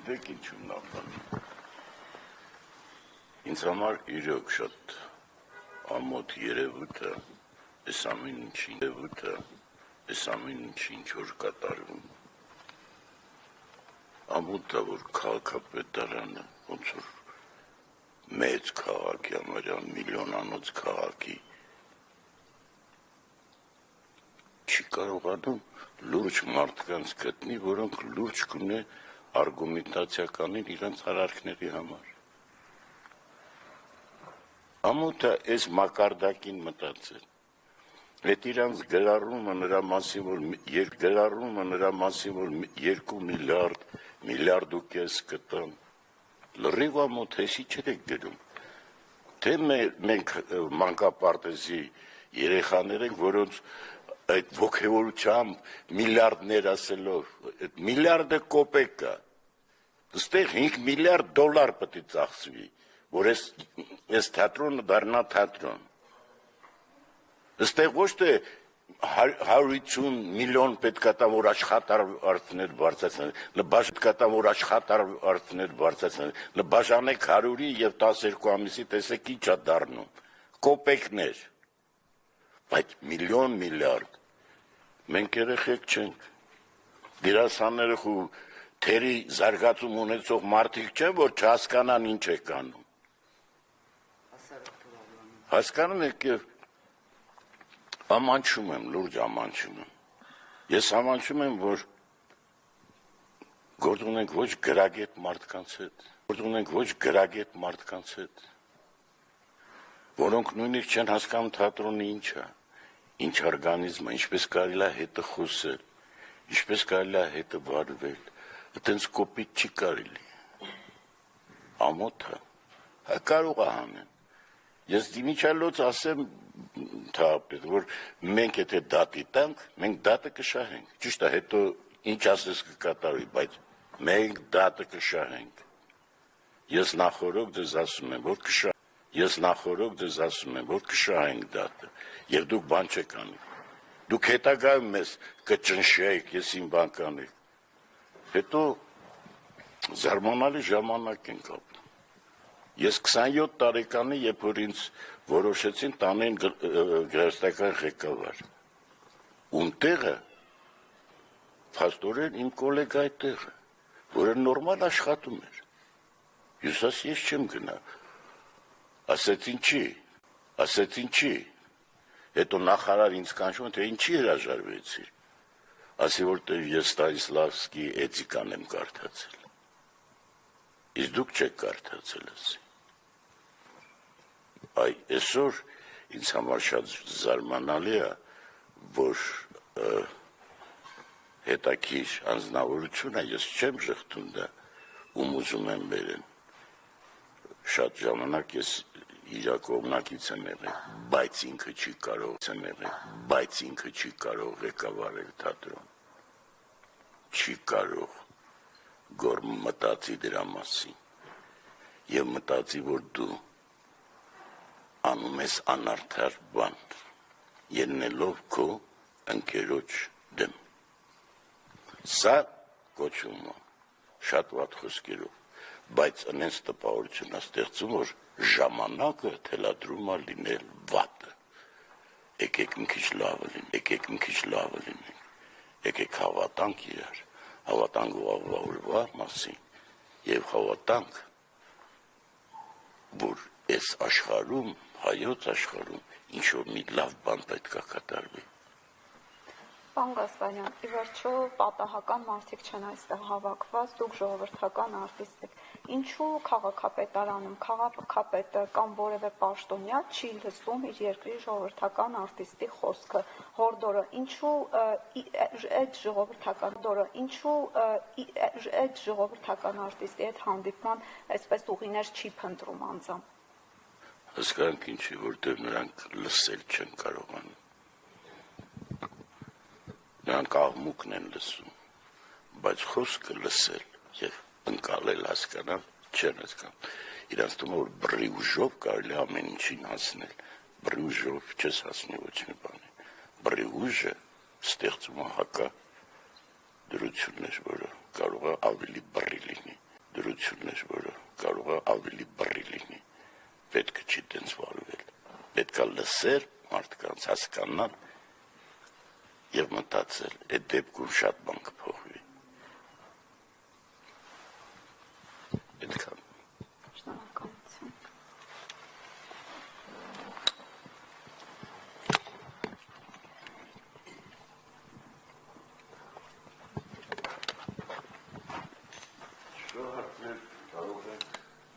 Գիտեք ինչու նախանձ։ Ինձ համար իրոք շատ ամոթ երևույթ է, այս ամեն ինչի ինչ որ կատարվում։ Ամոթ է, որ քաղաքապետարանը ոնց որ մեծ քաղաքի, համարյա միլիոնանոց քաղաքի չի կարողանում լուրջ մարդկանց գտնի, որոնք լուրջ կունե արգումենտացիա կանեն իրենց արարքների համար։ Ամոթ է այս մակարդակին մտածել։ Այդ իրանց գրառումը նրա մասին, որ 2 միլիարդ ու կես կտան, լրիվ ամոթ էսի չեք գրում, թե մենք մանկապարտեզի երեխաներ ենք, որոնց այդ ոգևորությամբ միլիարդներ ասելով, այդ միլիարդը կոպեկ է, ստեղ 5 միլիարդ դոլար պետք է ծախսվի, որ այս թատրոնը դառնա թատրոն, ստեղ ոչ թե 150 միլիոն պետք է տա, որ աշխատարարներ բարձրացնել, նբաժանեք 100-ի և 12 ամիսի տեսեք ինչ է դառնում, կոպեկներ, բայց միլիարդ, մենք երեխեք չենք, դերասանները ու թերի զարգացում ունեցող մարդիկ չեն, որ չհասկանան ինչ եք անում, հասկանում եք և ամանչում եմ, լուրջ ամանչում եմ, ես ամանչում եմ, որ գործ ունենք ոչ գրագետ մարդկանց հետ, որոնք նույնիսկ չեն հասկանում թատրոնը ինչ է, ինչ օրգանիզմ է, ինչպես կարելի է հետը խոսել, ինչպես կարելի է հետը վարվել, այդպես կոպիտ չի կարելի, ամոթ է, կարող է հանեն, ես դիմիչալոց ասեմ թաղապետ, որ մենք եթե դատի տանք, մենք դատը կշահենք, ճիշտ է, հետո ինչ ասես կկատարվի, բայց մենք դատը կշահենք, ես նախորոք ձեզ ասում եմ, որ կշահենք դատը, և դուք բան չեք անի, դուք հետագայում մեզ կճնշեք, ես իմ բան կանեք, հետո զարմանալի ժամանակ ենք ապրում, ես 27 տարեկանի, երբ որ ինձ որոշեցին տանեն գեղարվեստական ղեկավար, ում տեղը, փաստորեն իմ կոլեգայի տեղը, որը նորմալ աշխատում էր, ես չեմ գնա, ասեցին չի, հետո նախարար ինձ կանչում, թե ինչի հրաժարվեցիր, ասի որտեղ ես Ստանիսլավսկի էթիկան եմ կարդացել, իսկ դուք չեք կարդացել ասի, այսօր ինձ համար շատ զարմանալի է, որ հետաքրքիր անձնավորություն է, ես չեմ ժխտում դա, ում ուզում եմ բերեն, շատ ժամանակ ես իր կողմնակից եմ եղել, բայց ինքը չի կարող ղեկավարել թատրոն, չի կարող գոր մտածի դրա մասին, և մտածի, որ դու անում ես անարդար բան, ելնելով քո ընկերոջ դեմ, սա կոչվում է շատ վատ խոսքերով, բայց ընենց տպավորություն է ստեղծում, որ ժամանակը թելադրում է լինել վատը, եկեք մի քիչ լավը լինենք, եկեք հավատանք իրար, հավատանք ուղղավորվա մասին և հավատանք, որ այս աշխարհում, հայոց աշխարհում, ինչ-որ մի լավ բան պետք է կատարվի։ Պարոն Գասպարյան, ի վերջո պատահական մարդիկ չեն այստեղ հավաքված, դուք ժողովրդական արտիստ եք, ինչու քաղաքապետարանում քաղաքապետը կամ որևէ պաշտոնյա չի լսում իր երկրի ժողովրդական արտիստի խոսքը, հորդորը, ինչու այդ ժողովրդական արտիստի հետ հանդիպման այսպես ուղիներ չի փնտրում անձամբ։ Հասկանանք ինչի, որտեղ նրանք լսել չեն կարողանում, նրանք աղմուկն են լսում, բայց խոսքը լսել և ընկալել հասկանալ չեն հասկանում, իրանց թվում է, որ բռի ուժով կարելի ամեն ինչին հասնել, բռի ուժով չես հասնի ոչ մի բանի, բռի ուժը ստեղծում է հակադրություններ, որը կարող է ավելի բռի լինի, դրություններ, որը կարող է ավելի բռի լինի, պետք չի տենց վարվել, պետք է լսել մարդկանց, հասկանալ և մտածել, այդ դեպքում շատ բան կփոխվի։